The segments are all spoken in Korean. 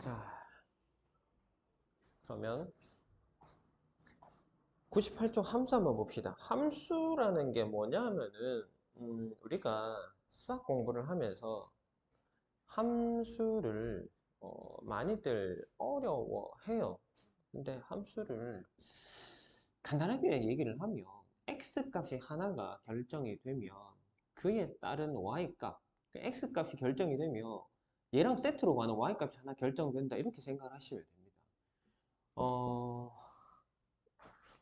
자, 그러면 98쪽 함수 한번 봅시다. 함수라는 게 뭐냐면은 우리가 수학 공부를 하면서 함수를 많이들 어려워해요. 근데 함수를 간단하게 얘기를 하면 x 값이 하나가 결정이 되면 그에 따른 y 값, 그 x 값이 결정이 되면 얘랑 세트로 가는 y 값이 하나 결정된다 이렇게 생각을 하시면 됩니다. 어,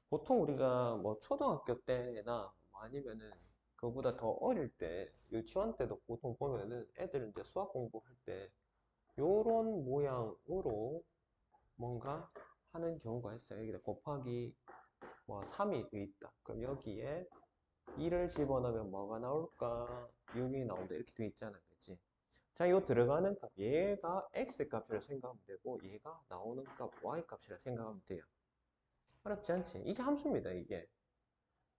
보통 우리가 뭐 초등학교 때나 뭐 아니면은 그거보다 더 어릴 때 유치원 때도 보통 보면은 애들 이제 수학 공부할 때 요런 모양으로 뭔가 하는 경우가 있어요. 여기다 곱하기 뭐 3이 돼 있다. 그럼 여기에 2를 집어넣으면 뭐가 나올까? 6이 나온다. 이렇게 돼 있잖아. 그치? 자, 요 들어가는 값, 얘가 x 값이라 생각하면 되고 얘가 나오는 값 y 값이라 생각하면 돼요. 어렵지 않지? 이게 함수입니다. 이게.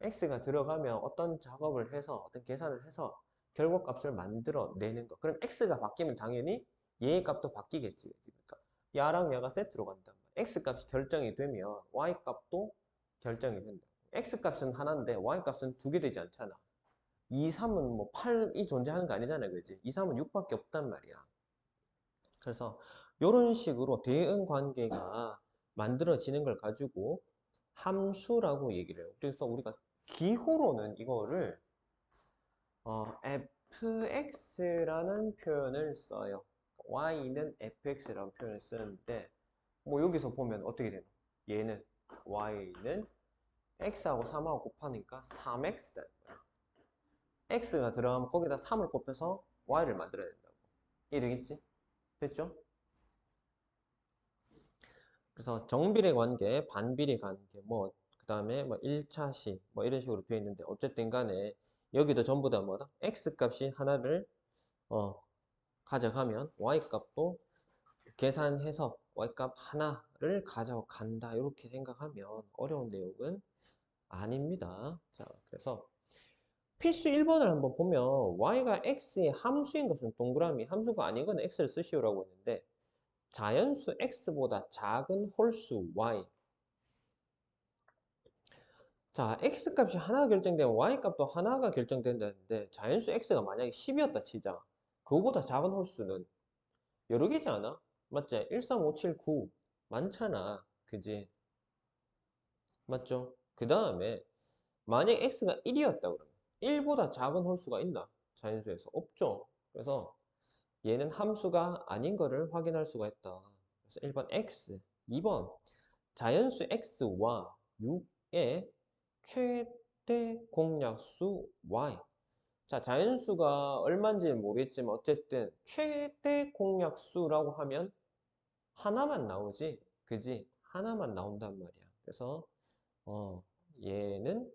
x가 들어가면 어떤 작업을 해서 어떤 계산을 해서 결과값을 만들어 내는 거. 그럼 x가 바뀌면 당연히 얘의 값도 바뀌겠지. 그러니까 야랑 야가 세트로 간단 말이야. x 값이 결정이 되면 y 값도 결정이 된다. x 값은 하나인데 y 값은 두 개 되지 않잖아. 2, 3은 뭐 8이 존재하는 거 아니잖아요. 그지? 2, 3은 6밖에 없단 말이야. 그래서 이런 식으로 대응 관계가 만들어지는 걸 가지고 함수라고 얘기를 해요. 그래서 우리가 기호로는 이거를 fx라는 표현을 써요. y는 fx라는 표현을 쓰는데 뭐 여기서 보면 어떻게 되노? 얘는 y는 x하고 3하고 곱하니까 3x다. x가 들어가면 거기다 3을 곱해서 y를 만들어야 된다고. 이해되겠지? 됐죠? 그래서 정비례 관계, 반비례 관계, 뭐, 그 다음에 뭐 1차식, 뭐 이런 식으로 되어 있는데, 어쨌든 간에 여기도 전부 다 뭐다? x 값이 하나를, 가져가면 y 값도 계산해서 y 값 하나를 가져간다. 이렇게 생각하면 어려운 내용은 아닙니다. 자, 그래서 필수 1번을 한번 보면 y가 x의 함수인 것은 동그라미, 함수가 아닌 건 x를 쓰시오라고 했는데, 자연수 x보다 작은 홀수 y. 자, x값이 하나 결정되면 y값도 하나가 결정된다는데 자연수 x가 만약에 10이었다 치자. 그거보다 작은 홀수는 여러 개지 않아? 맞지? 1, 3, 5, 7, 9 많잖아. 그지? 맞죠? 그 다음에 만약 x가 1이었다 그러면 1보다 작은 홀수가 있나? 자연수에서 없죠. 그래서 얘는 함수가 아닌 거를 확인할 수가 있다. 그래서 1번 x, 2번 자연수 x와 6의 최대 공약수 y. 자, 자연수가 얼마인지는 모르겠지만 어쨌든 최대 공약수라고 하면 하나만 나오지. 그지? 하나만 나온단 말이야. 그래서 어, 얘는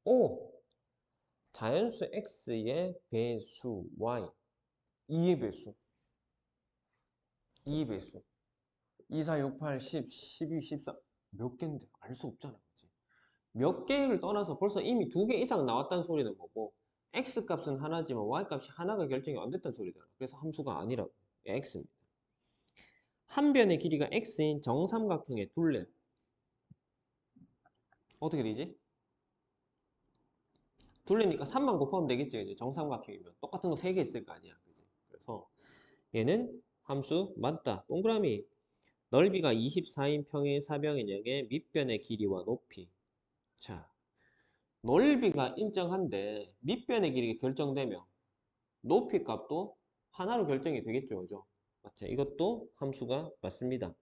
O 자연수 x의 배수 y 2의 배수 2의 배수 2, 4, 6, 8, 10, 12, 14 몇 개인데 알 수 없잖아. 그지? 몇 개를 떠나서 벌써 이미 두 개 이상 나왔다는 소리는 뭐고 x값은 하나지만 y값이 하나가 결정이 안 됐다는 소리잖아. 그래서 함수가 아니라고. x입니다. 한 변의 길이가 x인 정삼각형의 둘레 어떻게 되지? 둘레니까 3만 곱하면 되겠지. 이제 정삼각형이면 똑같은 거 3개 있을 거 아니야. 그지? 그래서 얘는 함수 맞다. 동그라미 넓이가 24인 평행 사변형의 밑변의 길이와 높이. 자, 넓이가 일정한데 밑변의 길이가 결정되면 높이 값도 하나로 결정이 되겠죠. 그죠? 맞죠? 이것도 함수가 맞습니다.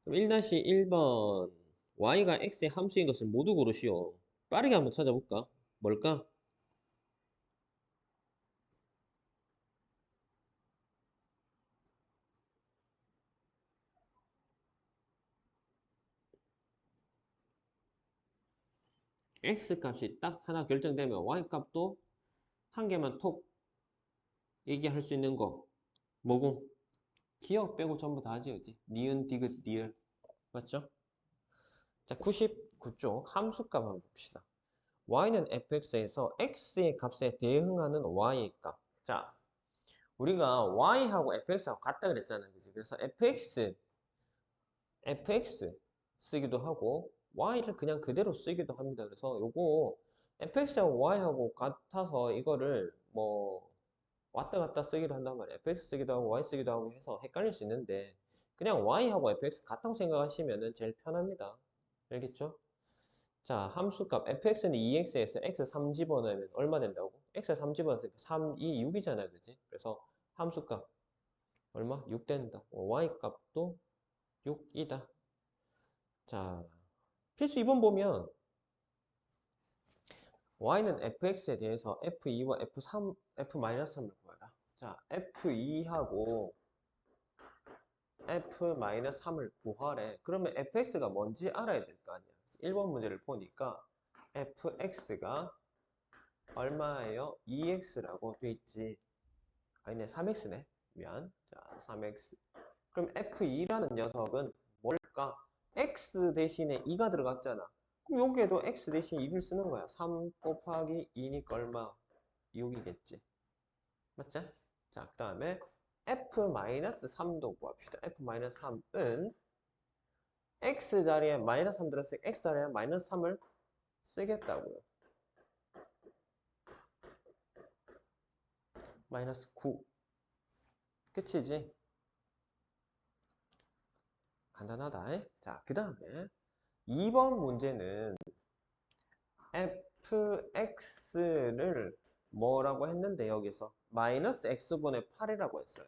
그럼 1-1번 y가 x의 함수인 것을 모두 고르시오. 빠르게 한번 찾아볼까? 뭘까? x 값이 딱 하나 결정되면 y 값도 한 개만 톡 얘기할 수 있는 거 뭐고? 기억 빼고 전부 다 하지, 그지? 니은, 디귿, 리을. 맞죠? 자, 99쪽 함수값 한번 봅시다. y는 fx에서 x의 값에 대응하는 y의 값. 자, 우리가 y하고 fx하고 같다 그랬잖아. 그지? 그래서 fx 쓰기도 하고 y를 그냥 그대로 쓰기도 합니다. 그래서 요거 fx하고 y하고 같아서 이거를 뭐 왔다 갔다 쓰기도 한단 말이에요. fx 쓰기도 하고 y 쓰기도 하고 해서 헷갈릴 수 있는데 그냥 y하고 fx 같다고 생각하시면 제일 편합니다. 알겠죠? 자, 함수값 fx는 2x에서 x 3 집어넣으면 얼마 된다고? x 3 집어넣으니까 3, 2, 6이잖아. 그지? 그래서 함수값 얼마? 6 된다. y값도 6이다. 자, 필수 2번 보면 y는 fx에 대해서 f2와 f3, f-3을 구하라. 자, f2하고 f-3을 구하래. 그러면 fx가 뭔지 알아야 될 거 아니야. 1번 문제를 보니까 fx가 얼마예요? 2x라고 돼 있지. 아니네, 3x네. 미안. 자, 3x. 그럼 f2라는 녀석은 뭘까? x 대신에 2가 들어갔잖아. 그럼 여기에도 x 대신 2를 쓰는 거야. 3 곱하기 2니까 얼마? 6이겠지. 맞지? 자, 그 다음에 f-3도 구합시다. f-3은 x 자리에 마이너스 3 들었으니까 x 자리에 마이너스 3을 쓰겠다고요. 마이너스 9. 끝이지? 간단하다. 자, 그 다음에 2번 문제는 fx를 뭐라고 했는데 여기서 마이너스 x분의 8이라고 했어요.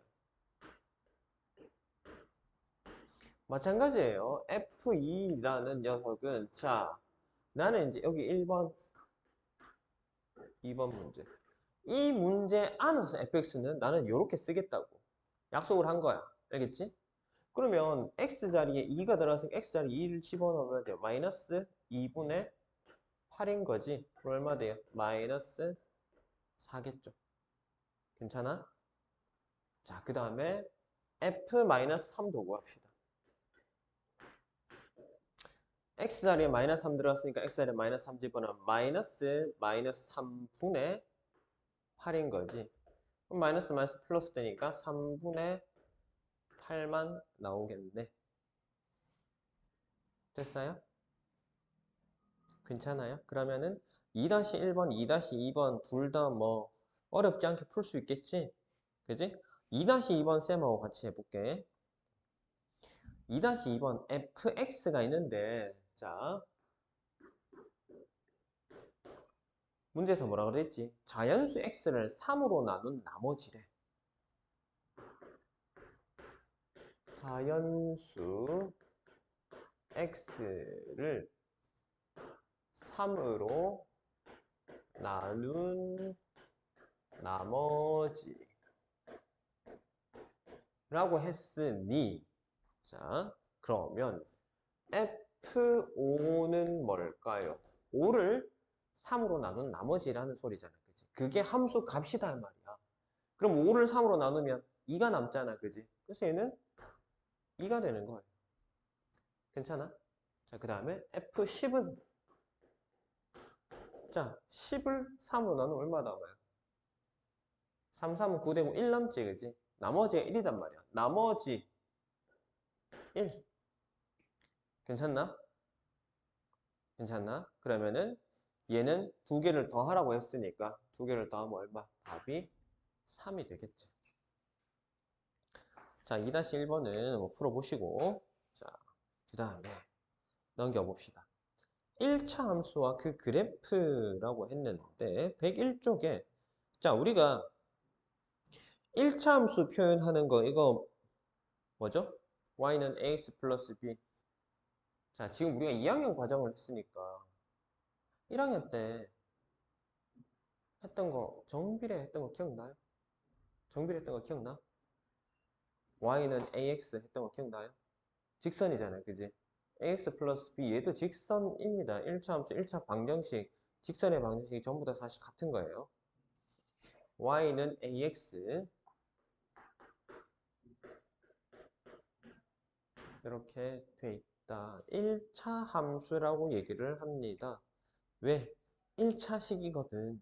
마찬가지예요. f2라는 녀석은 자, 나는 이제 여기 1번, 2번 문제. 이 문제 안에서 fx는 나는 이렇게 쓰겠다고 약속을 한 거야. 알겠지? 그러면 x자리에 2가 들어갔으니까 x자리에 2를 집어넣으면 돼요. 마이너스 2분의 8인 거지. 그럼 얼마 돼요? 마이너스 4겠죠. 괜찮아? 자, 그 다음에 f-3도 구합시다. x자리에 마이너스 3 들어갔으니까 x자리에 마이너스 3 집어넣으면 마이너스 3분의 8인 거지. 그럼 마이너스 플러스 되니까 3분의 8만 나오겠네. 됐어요? 괜찮아요? 그러면은 2-1번, 2-2번 둘 다 뭐 어렵지 않게 풀 수 있겠지? 그지? 2-2번 쌤하고 같이 해볼게. 2-2번 fx가 있는데 자 문제에서 뭐라 그랬지? 자연수 x를 3으로 나눈 나머지래. 자연수 x를 3으로 나눈 나머지 라고 했으니 자 그러면 f5는 뭘까요? 5를 3으로 나눈 나머지라는 소리잖아. 그치? 그게 함수 값이다 말이야. 그럼 5를 3으로 나누면 2가 남잖아. 그지? 그래서 얘는 2가 되는 거예요. 괜찮아? 자, 그 다음에 F10은 자, 10을 3으로 나누면 얼마 남아요? 3, 3은 9 되고 1 남지, 그지? 나머지가 1이단 말이야. 나머지 1. 괜찮나? 괜찮나? 그러면은 얘는 두 개를 더하라고 했으니까 두 개를 더하면 얼마? 답이 3이 되겠지. 자, 2-1번은 뭐 풀어보시고 자, 그 다음에 넘겨봅시다. 1차 함수와 그 그래프라고 했는데 101쪽에 자 우리가 1차 함수 표현하는 거 이거 뭐죠? y는 ax 플러스 b 자 지금 우리가 2학년 과정을 했으니까 1학년 때 했던 거 정비례 했던 거 기억나요? 정비례 했던 거 기억나? y는 ax 했던 거 기억나요? 직선이잖아요 그지? ax 플러스 b 얘도 직선입니다. 1차 함수 1차 방정식 직선의 방정식이 전부 다 사실 같은 거예요. y는 ax 이렇게 돼 있다. 1차 함수라고 얘기를 합니다. 왜? 1차식이거든.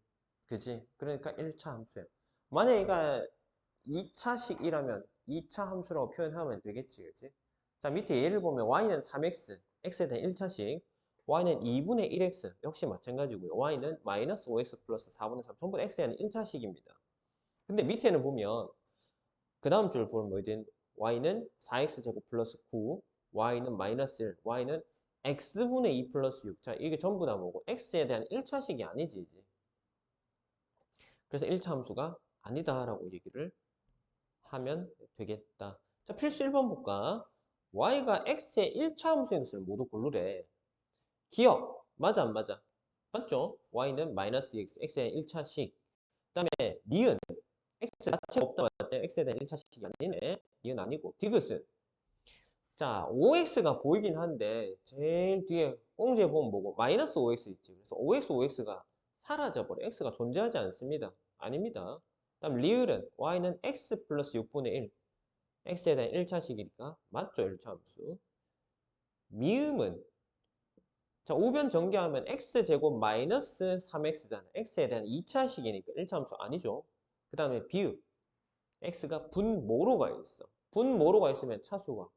그지? 그러니까 1차 함수예요. 만약에 얘가 2차식이라면 2차 함수라고 표현하면 되겠지, 그치? 자, 밑에 예를 보면 y는 3x, x에 대한 1차식, y는 2분의 1x, 역시 마찬가지고요. y는 마이너스 5x 플러스 4분의 3, 전부 다 x에 대한 1차식입니다. 근데 밑에는 보면 그 다음 줄 보면 뭐든 y는 4x제곱 플러스 9, y는 마이너스 1, y는 x분의 2 플러스 6. 자, 이게 전부 다 뭐고 x에 대한 1차식이 아니지, 이제. 그래서 1차 함수가 아니다라고 얘기를 하면 되겠다. 자, 필수 1번 볼까? y가 x의 1차 함수인 것을 모두 고르래. 기억. 맞아, 안 맞아? 맞죠? y는 마이너스 x, x의 1차식. 그 다음에 니은. x 자체가 없다, 맞죠? x에 대한 1차식이 아니네. 니은 아니고. 디귿은. 자, 5x가 보이긴 한데 제일 뒤에 꽁지에 보면 뭐고? 마이너스 5x 있지. 그래서 5x가 사라져버려. x가 존재하지 않습니다. 아닙니다. 다음 리을은 y는 x 플러스 6분의 1. x에 대한 1차식이니까 맞죠? 1차 함수. 미음은 자, 우변 전개하면 x제곱 마이너스 3x잖아. x에 대한 2차식이니까 1차 함수 아니죠. 그 다음에 비읍. x가 분모로가 있어. 분모로가 있으면 차수가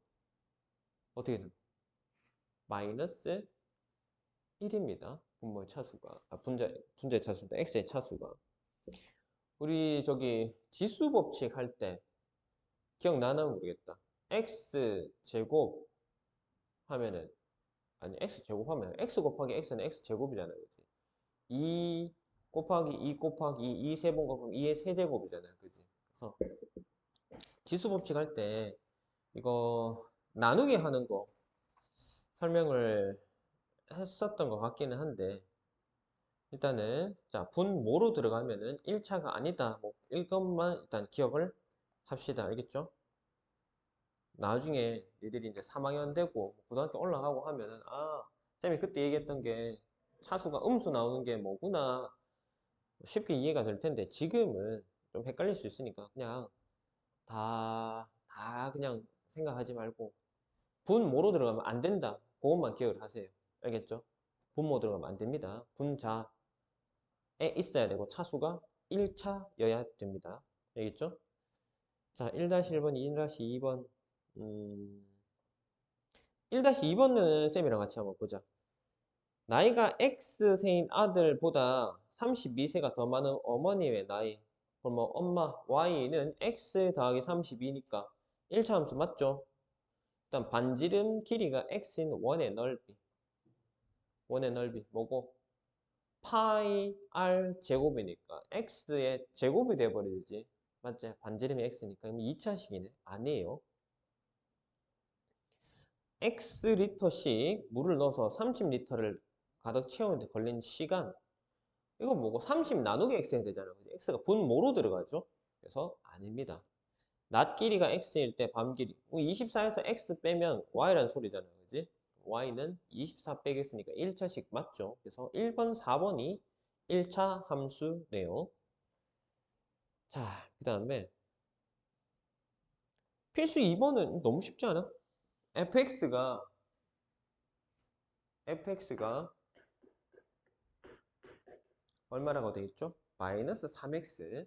어떻게 되나? 마이너스 1입니다. 분모의 차수가. 분자의 차수인데 x의 차수가. 우리 저기 지수 법칙 할 때 기억나나 모르겠다. x제곱 하면은 아니 x제곱 하면 x 곱하기 x는 x제곱이잖아요. 그치? 2 곱하기 2 곱하기 2 세 번 곱하면 2의 세제곱이잖아요. 그지? 그래서 지수 법칙 할 때 이거 나누기 하는 거 설명을 했었던 것 같기는 한데 일단은 자 분모로 들어가면은 1차가 아니다. 뭐 이것만 일단 기억을 합시다. 알겠죠? 나중에 니들이 이제 3학년 되고 고등학교 올라가고 하면은 아 쌤이 그때 얘기했던 게 차수가 음수 나오는 게 뭐구나 쉽게 이해가 될 텐데 지금은 좀 헷갈릴 수 있으니까 그냥 다 그냥 생각하지 말고 분모로 들어가면 안 된다. 그것만 기억을 하세요. 알겠죠? 분모 들어가면 안 됩니다. 분자에 있어야 되고 차수가 1차여야 됩니다. 알겠죠? 자, 1-1번, 2-2번 1-2번은 쌤이랑 같이 한번 보자. 나이가 X세인 아들보다 32세가 더 많은 어머님의 나이. 그럼 엄마 Y는 X 더하기 32니까 1차 함수 맞죠? 일단 반지름 길이가 X인 원의 넓이. 원의 넓이 뭐고? 파이 R 제곱이니까 X의 제곱이 돼버리지. 맞지? 반지름이 X니까. 그럼 2차식이네. 아니에요. X리터씩 물을 넣어서 30리터를 가득 채우는데 걸린 시간. 이거 뭐고 30 나누기 X 해야 되잖아. 그지? X가 분모로 들어가죠. 그래서 아닙니다. 낮 길이가 X일 때 밤 길이. 24에서 X 빼면 Y라는 소리잖아. 그지? Y는 24 빼겠으니까 1차식 맞죠? 그래서 1번, 4번이 1차 함수네요. 자, 그 다음에 필수 2번은 너무 쉽지 않아? fx가 얼마라고 되어 있죠? 마이너스 3x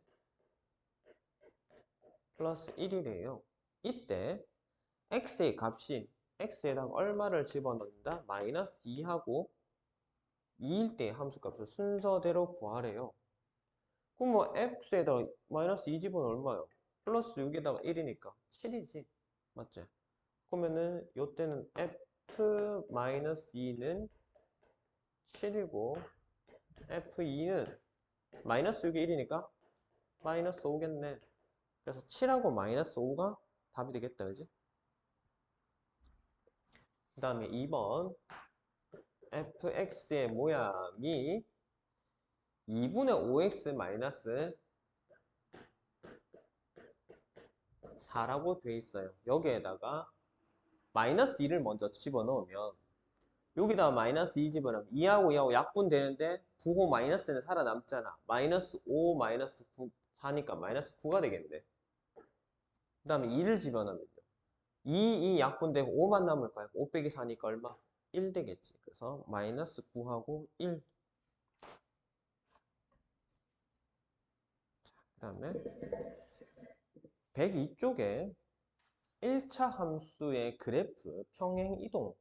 플러스 1이래요. 이때 x의 값이 x에다가 얼마를 집어넣는다? 마이너스 2하고 2일 때 함수값을 순서대로 구하래요. 그럼 뭐 x에다가 마이너스 2 집어넣으면 얼마요? 플러스 6에다가 1이니까 7이지. 맞지? 그러면은 요때는 f 마이너스 2는 7이고 f2는 마이너스 6이 1이니까 마이너스 5겠네. 그래서 7하고 마이너스 5가 답이 되겠다. 그지? 그 다음에 2번 fx의 모양이 2분의 5x 마이너스 4라고 돼 있어요. 여기에다가 마이너스 2를 먼저 집어넣으면 여기다가 마이너스 2 집어넣으면 2하고 2하고 약분되는데 9고 마이너스는 살아남잖아. 마이너스 5 마이너스 9 4니까 마이너스 9가 되겠네. 그 다음에 2를 집어넣으면요. 2 약분되고 5만 남을까요? 5 빼기 4니까 얼마? 1 되겠지. 그래서 마이너스 9하고 1. 그 다음에 102쪽에 1차 함수의 그래프 평행 이동.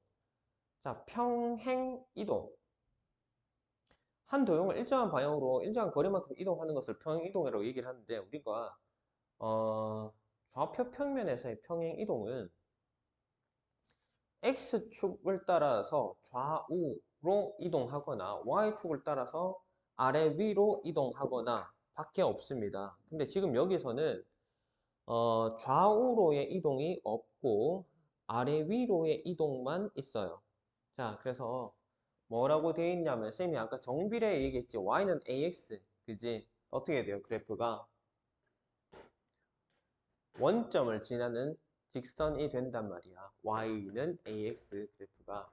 자, 평행 이동. 한 도형을 일정한 방향으로 일정한 거리만큼 이동하는 것을 평행 이동이라고 얘기를 하는데, 우리가 좌표 평면에서의 평행 이동은 X축을 따라서 좌우로 이동하거나 Y축을 따라서 아래 위로 이동하거나 밖에 없습니다. 근데 지금 여기서는 좌우로의 이동이 없고 아래 위로의 이동만 있어요. 자, 그래서 뭐라고 되어 있냐면 쌤이 아까 정비례 얘기했지. Y는 AX, 그지? 어떻게 돼요? 그래프가 원점을 지나는 직선이 된단 말이야. Y는 AX 그래프가.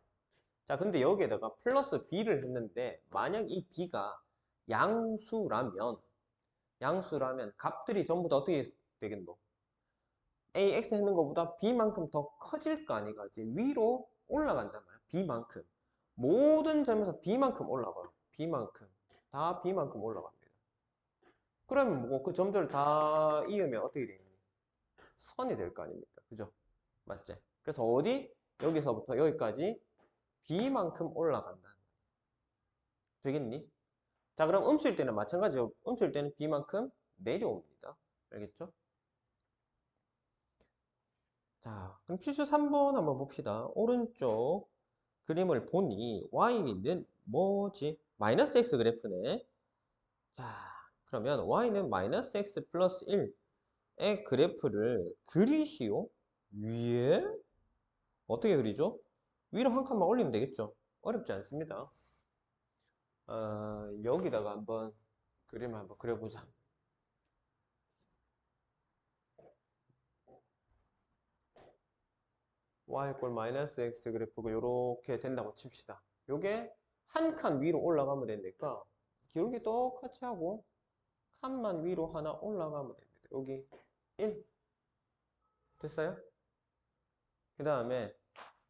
자, 근데 여기에다가 플러스 B를 했는데 만약 이 B가 양수라면 값들이 전부 다 어떻게 되겠노? AX 했는 것보다 B만큼 더 커질 거 아니가. 이제 위로 올라간단 말이야. B만큼. 모든 점에서 B만큼 올라가요. B만큼. 다 B만큼 올라갑니다. 그러면 뭐 그 점들을 다 이으면 어떻게 되겠니? 선이 될 거 아닙니까? 그죠? 맞지? 그래서 어디? 여기서부터 여기까지 B만큼 올라간다. 되겠니? 자, 그럼 음수일 때는 마찬가지죠. 음수일 때는 B만큼 내려옵니다. 알겠죠? 자, 그럼 필수 3번 한번 봅시다. 오른쪽 그림을 보니 Y는 뭐지? 마이너스 X 그래프네. 자, 그러면 Y는 마이너스 X 플러스 1의 그래프를 그리시오. 위에 어떻게 그리죠? 위로 한 칸만 올리면 되겠죠? 어렵지 않습니다. 여기다가 한번 그림을 한번 그려보자. y 꼴 마이너스 x 그래프가 이렇게 된다고 칩시다. 요게 한 칸 위로 올라가면 되니까 기울기 똑같이 하고 칸만 위로 하나 올라가면 됩니다. 여기 1 됐어요? 그 다음에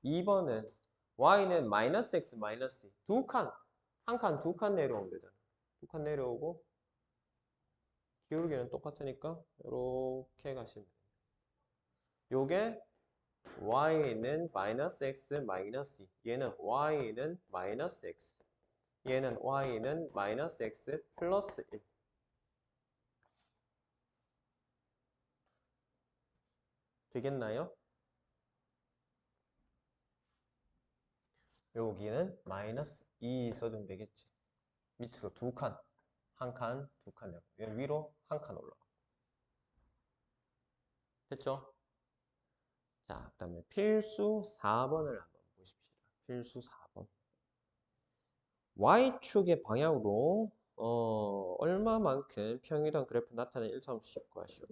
2번은 y는 마이너스 x 마이너스 2 두 칸, 한 칸, 두 칸 내려오면 되잖아. 두 칸 내려오고 기울기는 똑같으니까 이렇게 가시면 돼요. 요게 y는 마이너스 x 마이너스 2 얘는 y는 마이너스 x 얘는 y는 마이너스 x 플러스 1 되겠나요? 여기는 마이너스 2 써주면 되겠지. 밑으로 두 칸, 한 칸, 두 칸 내려. 위로 한 칸 올라가. 됐죠? 자, 그 다음에 필수 4번을 한번 보십시다. 필수 4번. Y축의 방향으로 얼마만큼 평이동 그래프 나타낸 1차함수 구하시오.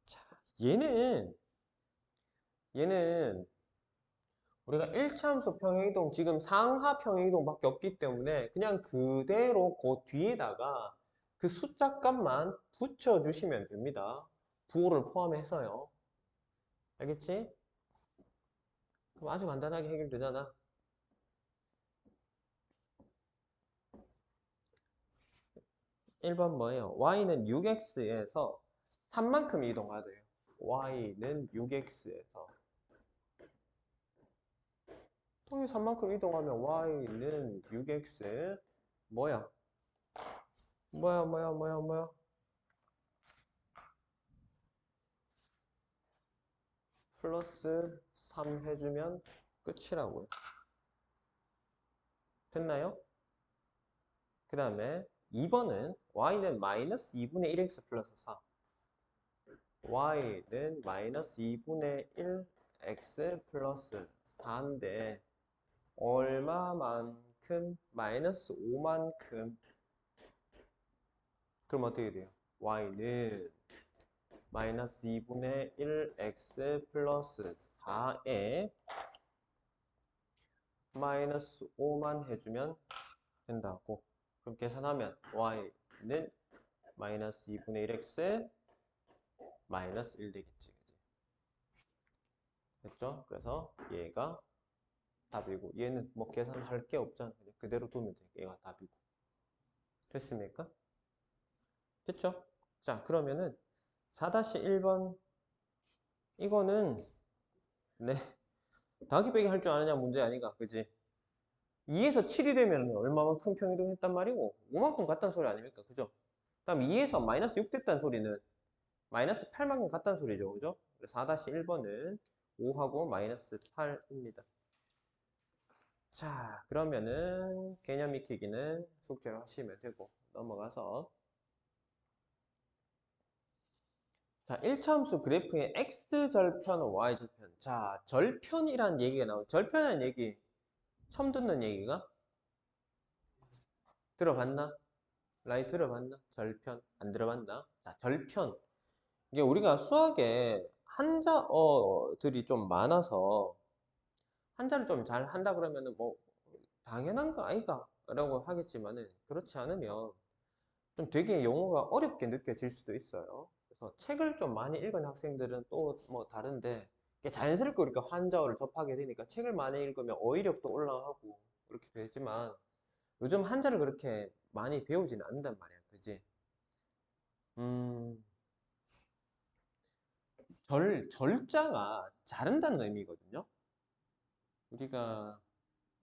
자, 얘는 우리가 1차함수 평행이동 지금 상하 평행이동밖에 없기 때문에 그냥 그대로 그 뒤에다가 그 숫자 값만 붙여주시면 됩니다. 부호를 포함해서요. 알겠지? 그럼 아주 간단하게 해결되잖아. 1번 뭐예요? y는 6x에서 3만큼 이동하래요. y는 6x에서 통이 3만큼 이동하면 y는 6x 뭐야? 뭐야? 플러스 3 해주면 끝이라고요. 됐나요? 그 다음에 2번은 y는 마이너스 2분의 1x 플러스 4 y는 마이너스 2분의 1x 플러스 4인데 얼마만큼? 마이너스 5만큼. 그럼 어떻게 돼요? y는 마이너스 2분의 1x 플러스 4에 마이너스 5만 해주면 된다고. 그럼 계산하면 y는 마이너스 2분의 1x 마이너스 1 되겠지. 됐죠? 그래서 얘가 답이고 얘는 뭐 계산할 게 없잖아. 그냥 그대로 두면 돼. 얘가 답이고. 됐습니까? 됐죠? 자, 그러면은 4-1번 이거는 네 더하기 빼기 할 줄 아느냐 문제 아니가 그지? 2에서 7이 되면 얼마만큼 평이동했단 말이고 5만큼 같다는 소리 아닙니까? 그죠? 다음 2에서 마이너스 6 됐다는 소리는 마이너스 8만큼 같다는 소리죠. 그죠? 4-1번은 5하고 마이너스 8입니다. 자, 그러면은 개념 익히기는 숙제로 하시면 되고 넘어가서 자, 1차함수 그래프의 x절편, y절편. 자, 절편이란 얘기가 나오죠. 절편이라는 얘기 처음 듣는 얘기가 들어봤나? 라이 들어봤나? 절편 안 들어봤나? 자, 절편. 이게 우리가 수학에 한자어들이 좀 많아서 한자를 좀 잘 한다 그러면은 뭐 당연한 거 아이가? 라고 하겠지만은 그렇지 않으면 좀 되게 용어가 어렵게 느껴질 수도 있어요. 그래서 책을 좀 많이 읽은 학생들은 또 뭐 다른데 이게 자연스럽게 우리가 한자어를 접하게 되니까 책을 많이 읽으면 어휘력도 올라가고 그렇게 되지만 요즘 한자를 그렇게 많이 배우지는 않는단 말이야. 그지? 음, 절자가 자른다는 의미거든요. 우리가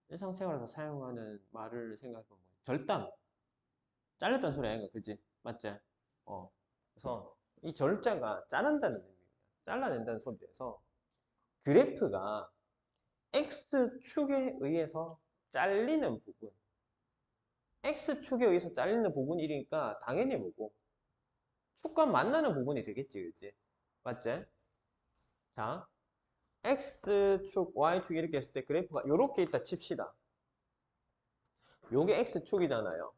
일상생활에서 사용하는 말을 생각해보면 절단, 잘렸다는 소리 아닌가, 그지? 맞지? 그래서 이 절자가 자른다는 의미입니다. 잘라낸다는 소리에서 그래프가 X축에 의해서 잘리는 부분, X축에 의해서 잘리는 부분이니까 당연히 뭐고 축과 만나는 부분이 되겠지, 그지? 맞지? 자, X축, Y축 이렇게 했을 때 그래프가 이렇게 있다 칩시다. 요게 X축이잖아요.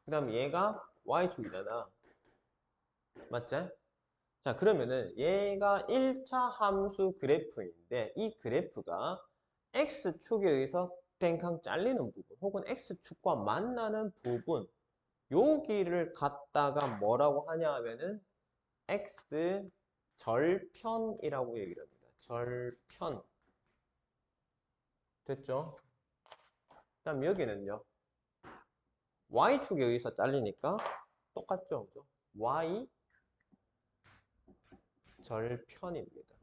그 다음 얘가 Y축이잖아. 맞지? 자, 그러면은 얘가 1차 함수 그래프인데 이 그래프가 X축에 의해서 땡캉 잘리는 부분 혹은 X축과 만나는 부분 여기를 갖다가 뭐라고 하냐 하면은 X 절편이라고 얘기를 합니다. 절편. 됐죠? 그다음 여기는요. Y축에 의해서 잘리니까 똑같죠? 그죠? Y 절편입니다.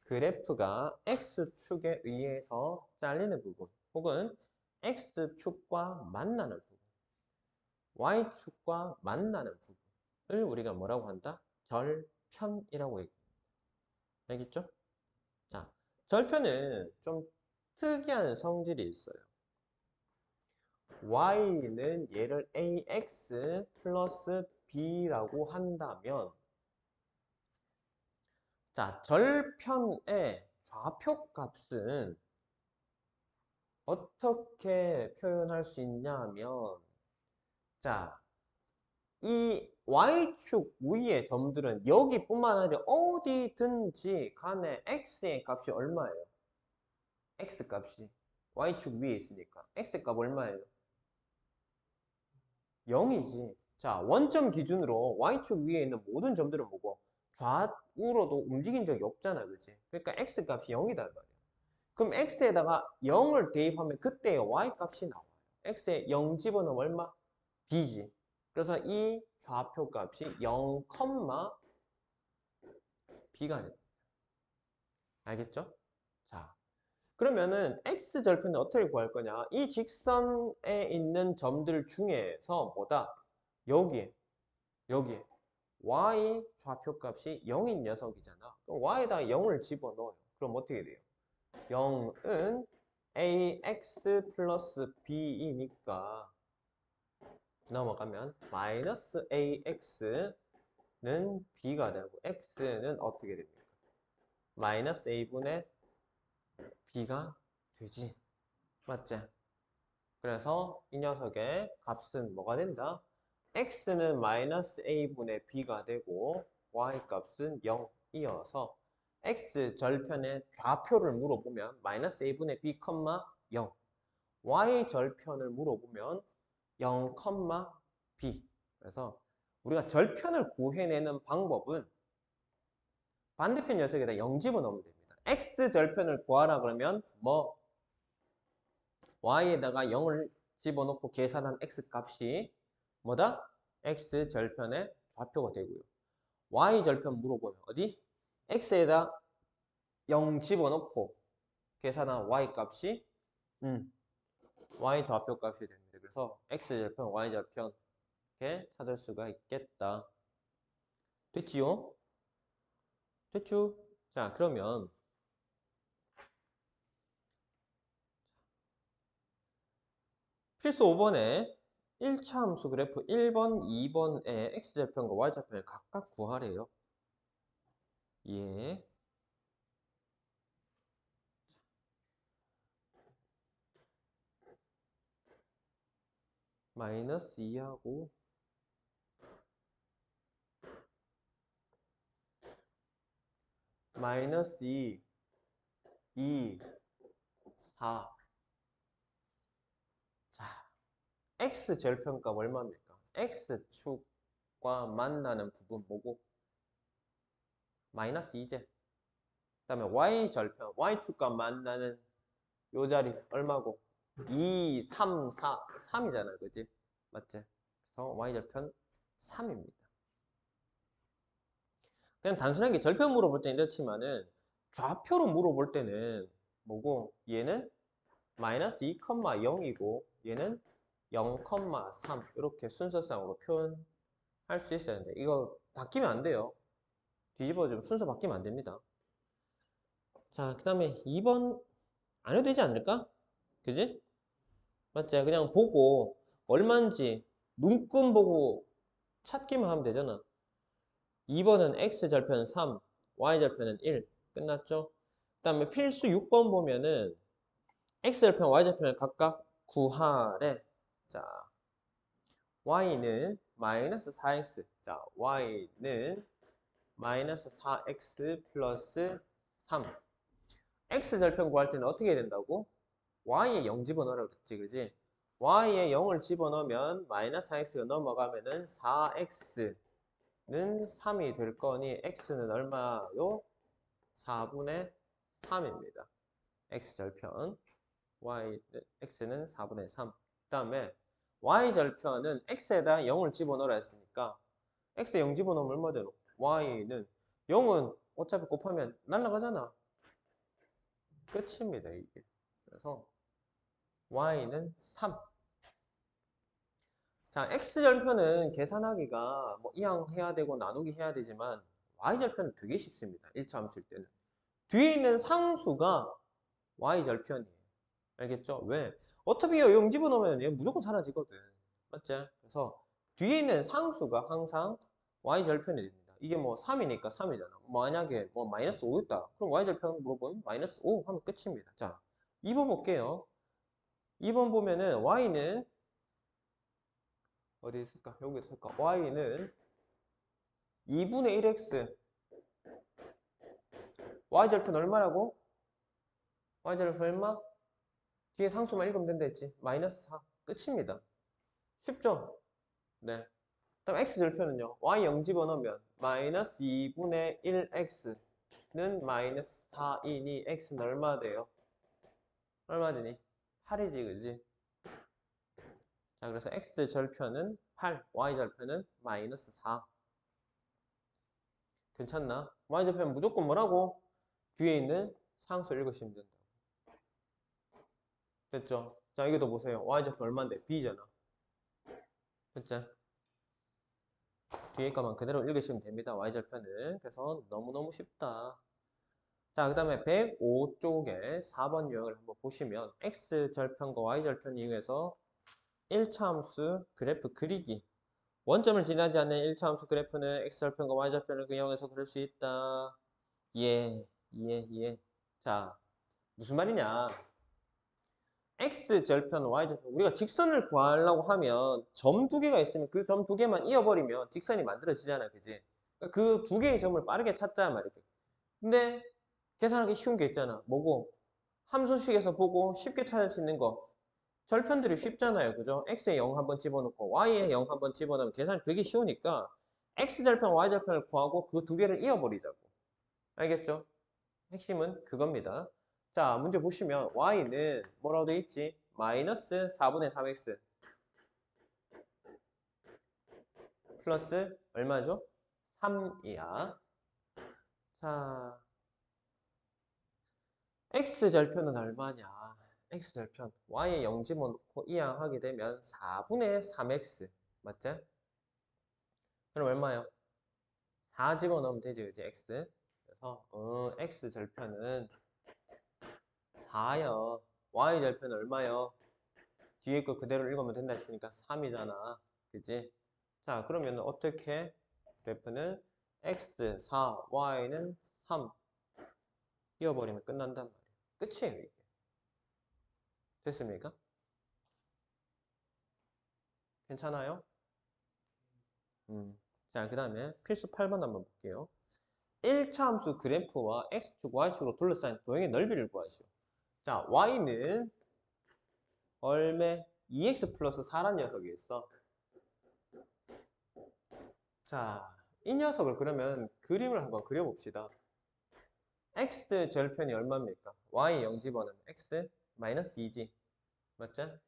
그래프가 X축에 의해서 잘리는 부분 혹은 X축과 만나는 부분 Y축과 만나는 부분을 우리가 뭐라고 한다? 절편이라고 얘기합니다. 알겠죠? 자, 절편은 좀 특이한 성질이 있어요. Y는 얘를 AX 플러스 B라고 한다면 자, 절편의 좌표값은 어떻게 표현할 수 있냐면 자, 이 Y축 위의 점들은 여기뿐만 아니라 어디든지 간에 X의 값이 얼마예요? X 값이 Y축 위에 있으니까 X 값 얼마예요? 0이지. 자, 원점 기준으로 Y축 위에 있는 모든 점들은 뭐고? 좌우로도 움직인 적이 없잖아, 그치? 그러니까 X 값이 0이다 말이야. 그럼 X에다가 0을 대입하면 그때의 Y 값이 나와요. X에 0 집어넣으면 얼마? B지. 그래서 이 좌표 값이 0, B가 됩니다. 알겠죠? 자, 그러면은 X절편은 어떻게 구할 거냐? 이 직선에 있는 점들 중에서 뭐다? 여기에, 여기에. Y 좌표값이 0인 녀석이잖아. 그럼 Y에다 0을 집어넣어요. 그럼 어떻게 돼요? 0은 AX 플러스 B이니까 넘어가면 마이너스 AX는 B가 되고 X는 어떻게 됩니까? 마이너스 A분의 B가 되지. 맞지? 그래서 이 녀석의 값은 뭐가 된다? X는 마이너스 A분의 B가 되고 Y 값은 0이어서 X 절편의 좌표를 물어보면 마이너스 A분의 B, 0 Y 절편을 물어보면 0, B 그래서 우리가 절편을 구해내는 방법은 반대편 녀석에다 0 집어넣으면 됩니다. X 절편을 구하라 그러면 뭐 Y에다가 0을 집어넣고 계산한 X 값이 뭐다? X 절편의 좌표가 되고요. y절편 물어보면 어디? x에다 0 집어넣고 계산한 y 값이 y 좌표 값이 됩니다. 그래서 x절편, y절편 이렇게 찾을 수가 있겠다. 됐지요? 됐죠? 자, 그러면 필수 5번에 1차 함수 그래프 1번, 2번의 x절편과 y절편을 각각 구하래요. 예. 마이너스 2하고 마이너스 2, 2, 4. 자, x절편값 얼마입니까? x축과 만나는 부분 뭐고? 마이너스 2제. 그 다음에 y절편, y축과 만나는 요 자리 얼마고? 2, 3, 4, 3이잖아요. 그지? 맞지? 그래서 y절편 3입니다. 그냥 단순하게 절편 물어볼 때는 이렇지만은 좌표로 물어볼 때는 뭐고? 얘는 마이너스 2,0이고 얘는 0,3 이렇게 순서상으로 표현할 수 있어야 되는데 이거 바뀌면 안 돼요. 뒤집어주면 순서 바뀌면 안 됩니다. 자, 그 다음에 2번 안 해도 되지 않을까? 그지? 맞지? 그냥 보고 얼마인지 눈금 보고 찾기만 하면 되잖아. 2번은 x절편 3, y절편은 1 끝났죠? 그 다음에 필수 6번 보면은 x절편, y절편을 각각 구하래. 자, y는 마이너스 4x. 자, y는 마이너스 4x 플러스 3. x절편 구할 때는 어떻게 해야 된다고? y에 0 집어넣으라고 그랬지, 그지? y에 0을 집어넣으면 마이너스 4x가 넘어가면은 4x는 3이 될 거니 x는 얼마요? 4분의 3입니다. x절편. x는 4분의 3. 그 다음에 y절편은 x에다 0을 집어넣으라 했으니까 x에 0 집어넣으면 얼마 되노? y는 0은 어차피 곱하면 날라가잖아. 끝입니다, 이게. 그래서 y는 3. 자, x절편은 계산하기가 뭐 이항해야 되고 나누기 해야 되지만 y절편은 되게 쉽습니다. 1차 함수일 때는. 뒤에 있는 상수가 y절편이에요. 알겠죠? 왜? 어차피 0 집어넣으면 얘 무조건 사라지거든. 맞지? 그래서 뒤에 있는 상수가 항상 y절편이 됩니다. 이게 뭐 3이니까 3이잖아. 만약에 뭐 마이너스 5였다. 그럼 y절편 물어보면 마이너스 5 하면 끝입니다. 자, 2번 볼게요. 2번 보면은 y는 어디 있을까? 여기 있을까? y는 2분의 1x y절편 얼마라고? y절편 얼마? 뒤에 상수만 읽으면 된다 했지. 마이너스 4 끝입니다. 쉽죠? 네. 다음 x절편은요. y 0 집어넣으면 마이너스 2분의 1x는 마이너스 4이니 x는 얼마 돼요? 얼마 되니? 8이지, 그지? 자, 그래서 x절편은 8, y절편은 마이너스 4. 괜찮나? y절편 무조건 뭐라고? 뒤에 있는 상수 읽으시면 된다. 됐죠? 자, 이거 더 보세요. y절편 얼마인데? b잖아. 됐죠? 뒤에 거만 그대로 읽으시면 됩니다. y절편은. 그래서 너무너무 쉽다. 자, 그 다음에 105쪽에 4번 유형을 한번 보시면 x절편과 y절편 이용해서 1차 함수 그래프 그리기. 원점을 지나지 않는 1차 함수 그래프는 x절편과 y절편을 이용해서 그릴 수 있다. 예, 예. 자, 무슨 말이냐. x절편, y절편. 우리가 직선을 구하려고 하면 점 두 개가 있으면 그 점 두 개만 이어버리면 직선이 만들어지잖아. 그지? 그 두 개의 점을 빠르게 찾자 말이지. 근데 계산하기 쉬운 게 있잖아. 뭐고? 함수식에서 보고 쉽게 찾을 수 있는 거. 절편들이 쉽잖아요. 그죠? x에 0 한번 집어넣고 y에 0 한번 집어넣으면 계산이 되게 쉬우니까 x절편, y절편을 구하고 그 두 개를 이어버리자고. 알겠죠? 핵심은 그겁니다. 자, 문제 보시면 y는 뭐라고 돼 있지? 마이너스 4분의 3x 플러스 얼마죠? 3이야. 자, x절편은 얼마냐? x절편 y의 0 집어넣고 이항하게 되면 4분의 3x 맞지? 그럼 얼마요? 4 집어넣으면 되지, 그지? x. 그래서 x절편은 4요. y절편은 얼마요? 뒤에 거 그대로 읽으면 된다 했으니까 3이잖아. 그지? 자, 그러면 어떻게? 그래프는 x 4, y는 3 이어버리면 끝난단 말이야. 끝이에요, 이게. 됐습니까? 괜찮아요? 자, 그 다음에 필수 8번 한번 볼게요. 1차 함수 그래프와 x축, y축으로 둘러싸인 도형의 넓이를 구하시오. 자, y는 얼마? 2x 플러스 4란 녀석이 있어. 자, 이 녀석을 그러면 그림을 한번 그려봅시다. x 절편이 얼마입니까? y 0 집어넣으면 x 마이너스 2지. 맞죠?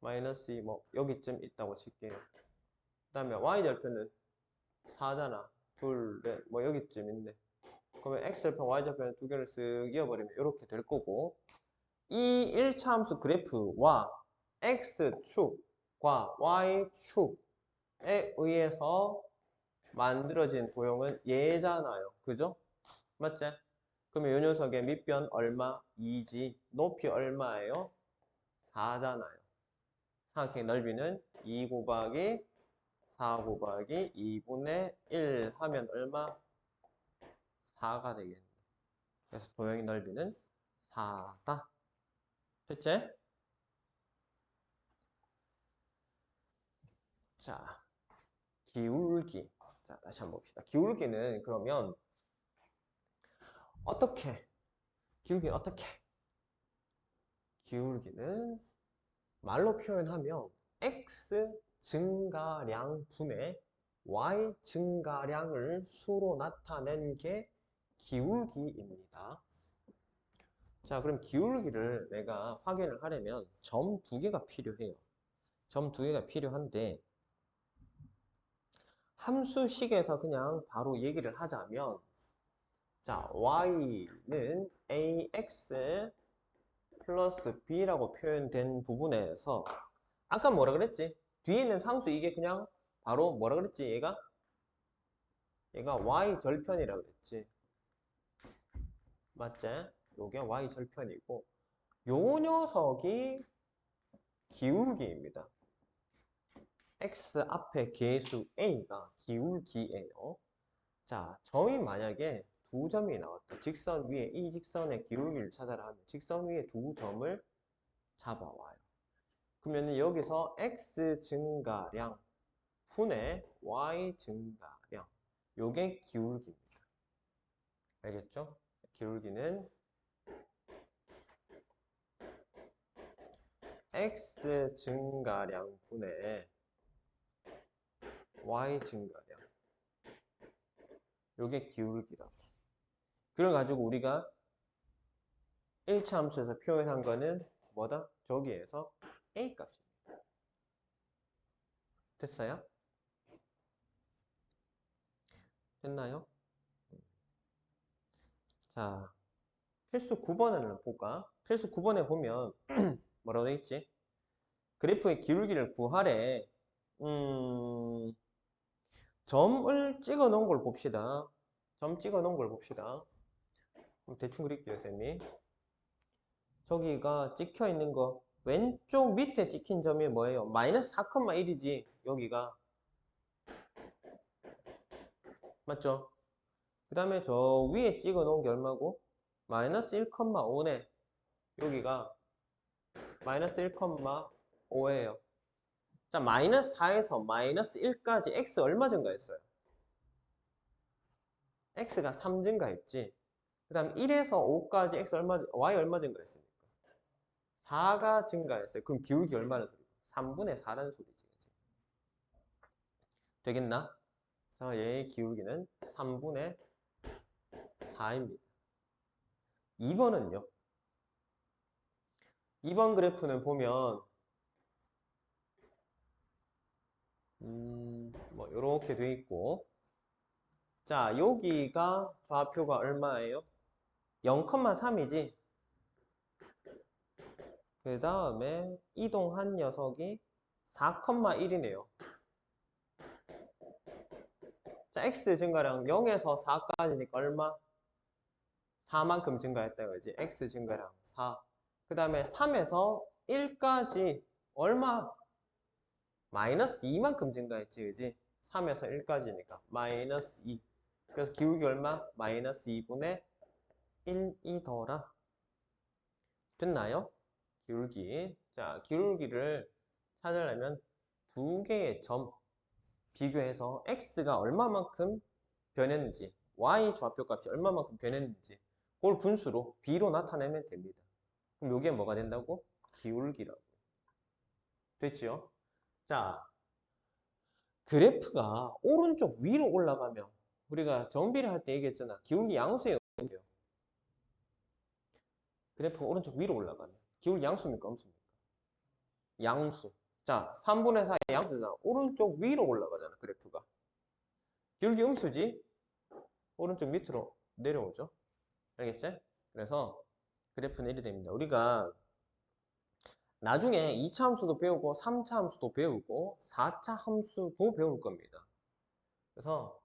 마이너스 2, 뭐 여기쯤 있다고 칠게요. 그 다음에 y 절편은 4잖아. 둘, 넷, 뭐 여기쯤 있네. 그러면 x절편, y절편 두 개를 쓱 이어버리면 이렇게 될 거고, 이 1차 함수 그래프와 x축과 y축에 의해서 만들어진 도형은 얘잖아요. 그죠? 맞지? 그러면 이 녀석의 밑변 얼마? 2지. 높이 얼마예요? 4잖아요. 삼각형의 넓이는 2 곱하기 4 곱하기 2분의 1 하면 얼마? 4가 되겠네. 그래서 도형의 넓이는 4다. 됐지? 자, 기울기. 자, 다시 한번 봅시다. 기울기는 그러면 어떻게? 기울기는 어떻게? 기울기는 말로 표현하면 x 증가량 분의 y 증가량을 수로 나타낸 게 기울기입니다. 자, 그럼 기울기를 내가 확인을 하려면 점 두 개가 필요해요. 점 두 개가 필요한데 함수식에서 그냥 바로 얘기를 하자면 자, y는 ax 플러스 b라고 표현된 부분에서 아까 뭐라 그랬지? 뒤에 있는 상수 이게 그냥 바로 뭐라 그랬지? 얘가 y절편이라 그랬지. 맞지? 요게 y절편이고 요 녀석이 기울기입니다. x 앞에 계수 a가 기울기예요. 자, 점이 만약에 두 점이 나왔다. 직선 위에 이 직선의 기울기를 찾아라 하면 직선 위에 두 점을 잡아와요. 그러면 여기서 x 증가량 분의 y 증가량 요게 기울기입니다. 알겠죠? 기울기는 x 증가량 분의 y 증가량 요게 기울기라고. 그래가지고 우리가 1차 함수에서 표현한 거는 뭐다? 저기에서 a 값입니다. 됐어요? 됐나요? 자, 필수 9번을 볼까? 필수 9번에 보면 뭐라고 돼 있지? 그래프의 기울기를 구하래. 점을 찍어 놓은 걸 봅시다. 점 찍어 놓은 걸 봅시다. 대충 그릴게요, 쌤이. 저기가 찍혀 있는 거 왼쪽 밑에 찍힌 점이 뭐예요? 마이너스 4,1이지 여기가. 맞죠? 그 다음에 저 위에 찍어 놓은 게 얼마고? 마이너스 1,5네. 여기가 마이너스 1,5예요. 자, 마이너스 4에서 마이너스 1까지 x 얼마 증가했어요? x가 3 증가했지. 그 다음 1에서 5까지 x y 얼마 증가했습니까? 4가 증가했어요. 그럼 기울기 얼마나 소리고? 3분의 4라는 소리지. 그치? 되겠나? 자, 얘의 기울기는 3분의 4입니다. 2번은요? 2번 그래프는 보면 뭐 이렇게 돼 있고 자, 여기가 좌표가 얼마예요? 0,3이지. 그 다음에 이동한 녀석이 4,1이네요. 자, x 증가량 0에서 4까지니까 얼마? 4만큼 증가했다 그지? x 증가량 4. 그 다음에 3에서 1까지 얼마? 마이너스 2만큼 증가했지, 그지? 3에서 1까지니까 마이너스 2. 그래서 기울기 얼마? 마이너스 2분의 1이더라. 됐나요? 기울기. 자, 기울기를 찾으려면 두 개의 점 비교해서 x가 얼마만큼 변했는지, y 좌표 값이 얼마만큼 변했는지 그걸 분수로 b로 나타내면 됩니다. 그럼 이게 뭐가 된다고? 기울기라고. 됐죠? 자, 그래프가 오른쪽 위로 올라가면 우리가 정비를 할 때 얘기했잖아. 기울기 양수예요. 그래프가 오른쪽 위로 올라가면 기울기 양수입니까? 음수입니까? 양수. 자, 3분의 4 양수잖아. 오른쪽 위로 올라가잖아. 그래프가. 기울기 음수지? 오른쪽 밑으로 내려오죠. 알겠지? 그래서 그래프는 이렇게 됩니다. 우리가 나중에 2차 함수도 배우고 3차 함수도 배우고 4차 함수도 배울 겁니다. 그래서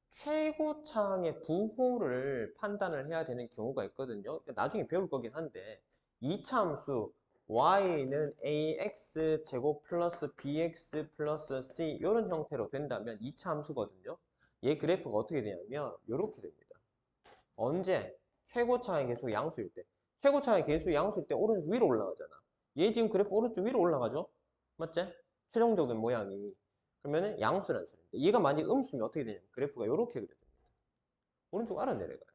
최고차항의 부호를 판단을 해야 되는 경우가 있거든요. 나중에 배울 거긴 한데 2차 함수 y는 ax 제곱 플러스 bx 플러스 c 이런 형태로 된다면 2차 함수거든요. 얘 그래프가 어떻게 되냐면 이렇게 됩니다. 언제? 최고차항의 개수 양수일 때. 최고차항의 개수 양수일 때 오른쪽 위로 올라가잖아. 얘 지금 그래프 오른쪽 위로 올라가죠? 맞지? 최종적인 모양이. 그러면은 양수라는 소리인데 얘가 만약 음수면 어떻게 되냐면 그래프가 이렇게 그려집니다. 오른쪽 아래 내려가요.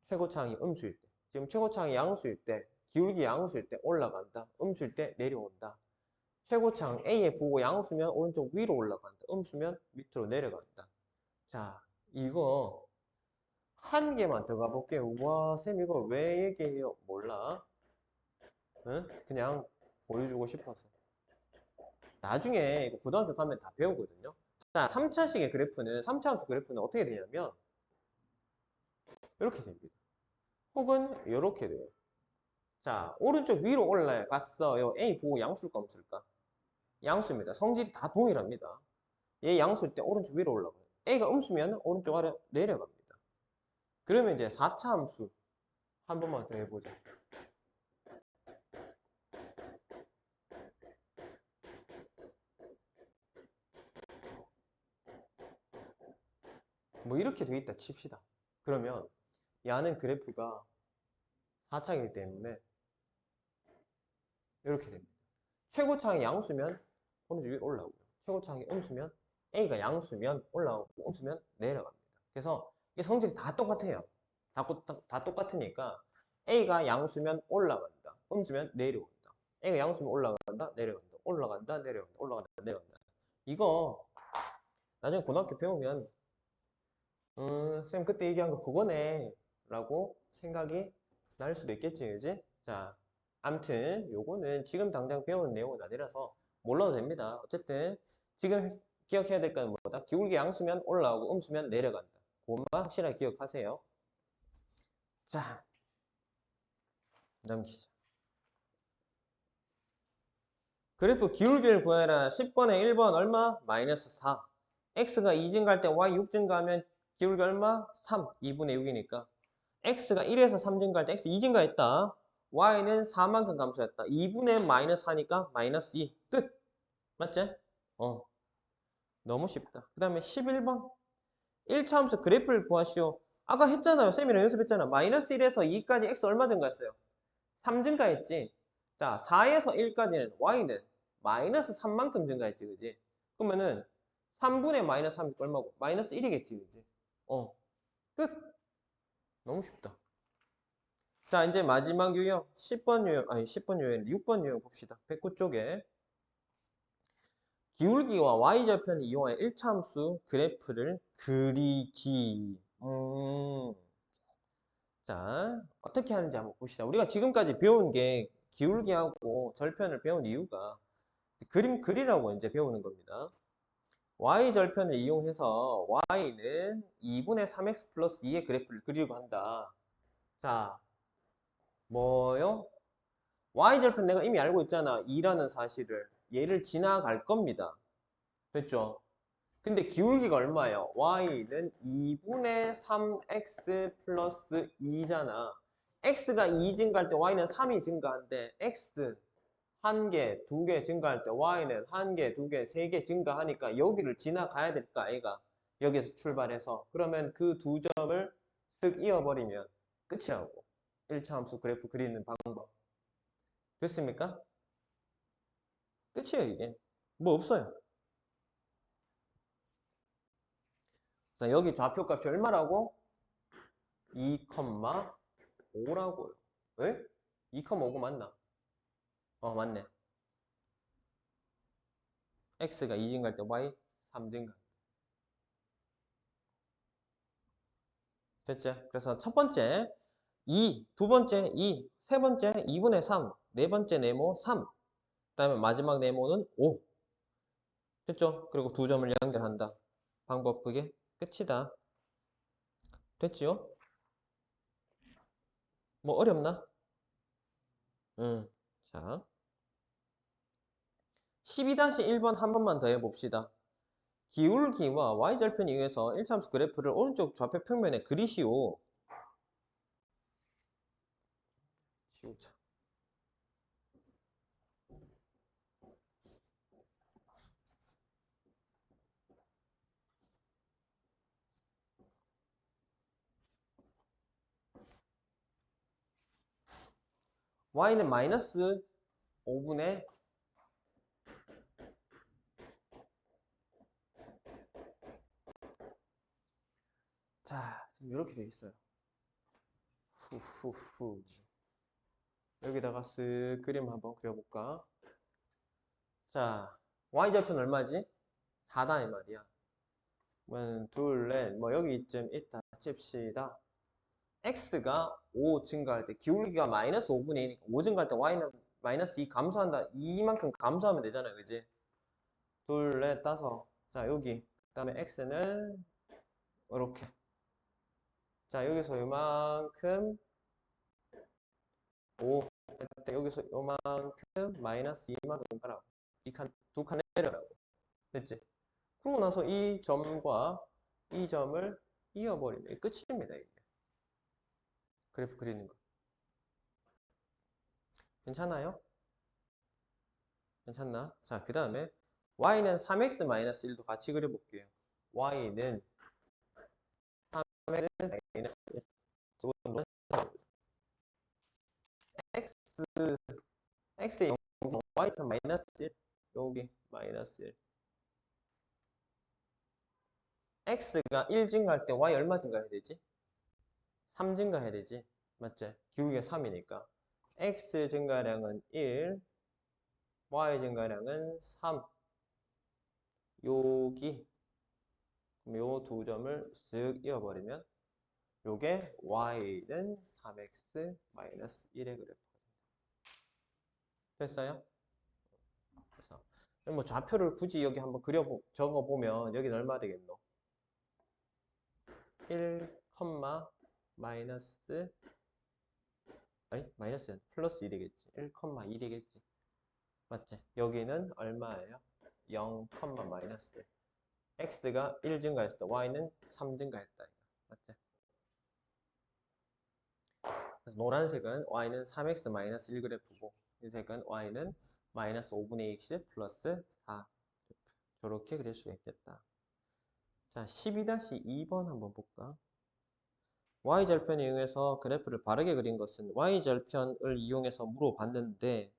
최고차항이 음수일 때. 지금 최고차항이 양수일 때, 기울기 양수일 때 올라간다. 음수일 때 내려온다. 최고차항 A의 부호 양수면 오른쪽 위로 올라간다. 음수면 밑으로 내려간다. 자, 이거 한 개만 더 가볼게요. 와, 쌤 이거 왜 얘기해요? 몰라. 응? 그냥 보여주고 싶어서. 나중에 이거 고등학교 가면 다 배우거든요. 자, 3차식의 그래프는, 3차 함수 그래프는 어떻게 되냐면 이렇게 됩니다. 혹은 이렇게 돼요. 자, 오른쪽 위로 올라갔어요. A 부호 양수일까 음수일까? 양수입니다. 성질이 다 동일합니다. 얘 양수일 때 오른쪽 위로 올라가요. A가 음수면 오른쪽 아래 내려갑니다. 그러면 이제 4차 함수 한 번만 더 해보자. 뭐 이렇게 돼 있다 칩시다. 그러면 야는 그래프가 4차이기 때문에 이렇게 됩니다. 최고차항이 양수면 오른쪽 위로 올라오고요. 최고차항이 음수면 A가 양수면 올라오고 음수면 내려갑니다. 그래서 이게 성질이 다 똑같아요. 다 똑같으니까 A가 양수면 올라간다. 음수면 내려온다. A가 양수면 올라간다. 내려간다. 올라간다. 내려간다. 올라간다. 내려간다. 이거 나중에 고등학교 배우면 쌤 그때 얘기한 거 그거네 라고 생각이 날 수도 있겠지, 그지? 자, 암튼 요거는 지금 당장 배우는 내용은 아니라서 몰라도 됩니다. 어쨌든 지금 기억해야 될 건 뭐다? 기울기 양수면 올라오고 음수면 내려간다. 그것만 확실하게 기억하세요. 자, 넘기자. 그래프 기울기를 구해라. 10번에 1번 얼마? 마이너스 4. x가 2 증가할 때 y 6 증가하면 기울기 얼마? 3. 2분의 6이니까. x가 1에서 3 증가할 때 x 2 증가했다. y는 4만큼 감소했다. 2분의 마이너스 4니까 마이너스 2. 끝. 맞지? 너무 쉽다. 그 다음에 11번. 1차 함수 그래프를 구하시오. 아까 했잖아요. 쌤이랑 연습했잖아. 마이너스 1에서 2까지 x 얼마 증가했어요? 3 증가했지. 자, 4에서 1까지는 y는 마이너스 3만큼 증가했지, 그지? 그러면은 3분의 마이너스 3이 얼마고? 마이너스 1이겠지, 그지? 끝. 너무 쉽다. 자, 이제 마지막 유형 10번 유형, 아니 10번 유형, 6번 유형 봅시다. 109쪽에 기울기와 y절편을 이용하여 1차 함수 그래프를 그리기. 자, 어떻게 하는지 한번 봅시다. 우리가 지금까지 배운 게 기울기하고 절편을 배운 이유가 그림 그리라고 이제 배우는 겁니다. y절편을 이용해서 y는 2분의 3x 플러스 2의 그래프를 그리려고 한다. 자, 뭐요? y절편 내가 이미 알고 있잖아. 2라는 사실을. 얘를 지나갈 겁니다. 됐죠? 근데 기울기가 얼마예요? y는 2분의 3x 플러스 2잖아. x가 2 증가할 때 y는 3이 증가한대. x 1개, 2개 증가할 때 y는 1개, 2개, 3개 증가하니까 여기를 지나가야 될까, 아이가? 여기서 출발해서. 그러면 그 두 점을 쓱 이어버리면 끝이라고. 1차 함수 그래프 그리는 방법. 됐습니까? 끝이에요, 이게. 뭐 없어요. 자, 여기 좌표값이 얼마라고? 2,5라고요. 왜? 2,5가 맞나? 맞네. x가 2 증가할 때 y 3 증가. 됐죠? 그래서 첫 번째 2, 두 번째 2, 세 번째 2분의 3, 네 번째 네모 3, 그다음에 마지막 네모는 5. 됐죠? 그리고 두 점을 연결한다. 방법 그게 끝이다. 됐지요? 뭐 어렵나? 응. 자, 12-1번 한 번만 더 해봅시다. 기울기와 y절편 이용해서 1차함수 그래프를 오른쪽 좌표 평면에 그리시오. 지우자. y는 마이너스 5분의 자, 지금 이렇게 돼 있어요. 후후후. 여기다가 쓱 그림 한번 그려볼까? 자, y절편 얼마지? 4다 이 말이야. 그러면 둘, 넷, 뭐 여기 이쯤 있다 칩시다. x가 5 증가할 때 기울기가 마이너스 5분의 2니까 5 증가할 때 y는 마이너스 2 감소한다. 이만큼 감소하면 되잖아, 그지? 둘, 넷, 다섯. 자, 여기. 그 다음에 x는 이렇게. 자, 여기서 요만큼 5. 여기서 요만큼 마이너스 2만큼 가라고. 두 칸 내려라고. 됐지? 그러고 나서 이 점과 이 점을 이어버리면 끝입니다, 이게. 그래프 그리는 거. 괜찮아요? 괜찮나? 자, 그 다음에 y는 3x-1도 같이 그려볼게요. y는 3x-1. x, x의 0, y편 마이너스 1. 여기 마이너스 1. x가 1 증가할 때 y 얼마 증가해야 되지? 3 증가해야 되지. 맞지? 기울기가 3이니까. x 증가량은 1, y 증가량은 3. 여기 요 두 점을 쓱 이어버리면 요게 y는 3x-1의 그래프가 됩니다. 됐어요? 그래서 뭐 좌표를 굳이 여기 한번 적어보면 여기는 얼마 되겠노? 1, 마이너스 아니 마이너스 플러스 1이겠지. 1,2이겠지. 맞지? 여기는 얼마예요? 0, 마이너스 1. x가 1 증가했을 때 y는 3 증가했다. 맞지? 그래서 노란색은 y는 3x-1 그래프고 흰색은 y는 마이너스 5분의 2x 플러스 4 그래프. 저렇게 그릴 수가 있겠다. 자, 12-2번 한번 볼까? y절편을 이용해서 그래프를 바르게 그린 것은 y절편을 이용해서 물어봤는데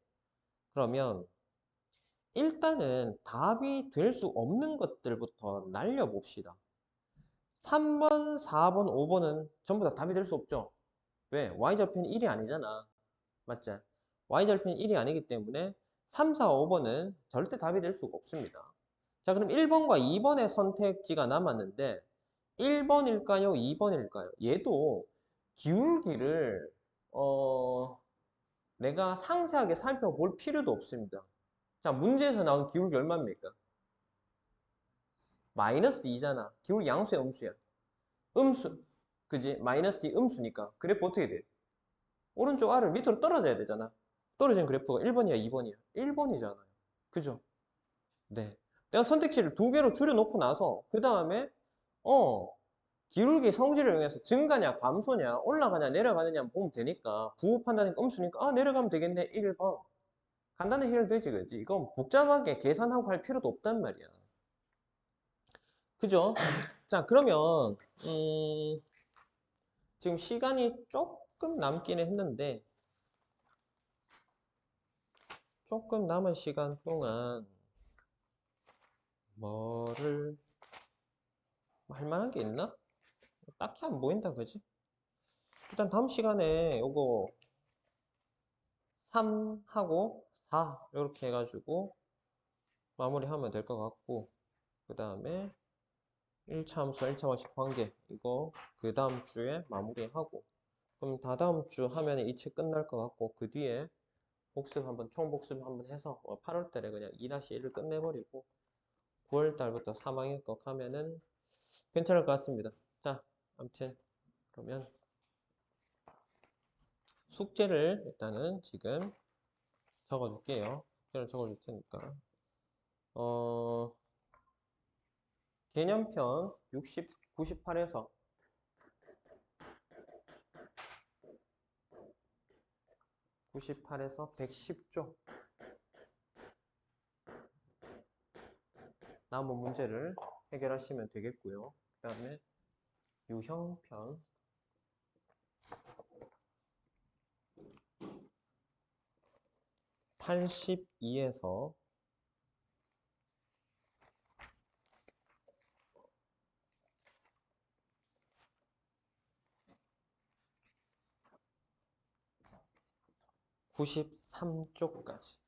그러면 일단은 답이 될 수 없는 것들부터 날려봅시다. 3번, 4번, 5번은 전부 다 답이 될 수 없죠. 왜? y절편이 1이 아니잖아. 맞지? y절편이 1이 아니기 때문에 3, 4, 5번은 절대 답이 될 수가 없습니다. 자, 그럼 1번과 2번의 선택지가 남았는데 1번일까요? 2번일까요? 얘도 기울기를 내가 상세하게 살펴볼 필요도 없습니다. 자, 문제에서 나온 기울기 얼마입니까? 마이너스 2잖아. 기울기 양수야, 음수야? 음수. 그지? 마이너스 2 음수니까. 그래프 어떻게 돼? 오른쪽 R을 밑으로 떨어져야 되잖아. 떨어진 그래프가 1번이야, 2번이야? 1번이잖아요. 그죠? 네. 내가 선택지를 두 개로 줄여놓고 나서, 그 다음에, 기울기 성질을 이용해서 증가냐, 감소냐, 올라가냐, 내려가느냐 보면 되니까, 부호 판단이 음수니까, 내려가면 되겠네, 1번. 간단히 해결되지, 그지? 이건 복잡하게 계산하고 할 필요도 없단 말이야. 그죠? 자, 그러면, 지금 시간이 조금 남기는 했는데, 조금 남은 시간 동안, 뭐를, 할 만한 게 있나? 딱히 안 보인다, 그지? 일단 다음 시간에 요거 3하고 4 이렇게 해가지고 마무리하면 될 것 같고, 그 다음에 1차 함수와 1차 방식 관계 이거 그 다음 주에 마무리하고, 그럼 다다음 주 하면 이 책 끝날 것 같고, 그 뒤에 복습 한번 총 복습 한번 해서 8월 달에 그냥 2-1을 끝내버리고 9월 달부터 3학년껏 하면은 괜찮을 것 같습니다. 자, 아무튼 그러면 숙제를 일단은 지금 적어줄게요. 숙제를 적어줄 테니까 개념편 60, 98에서 98에서 110쪽 남은 문제를 해결하시면 되겠고요. 그 다음에 유형편 82에서 93쪽까지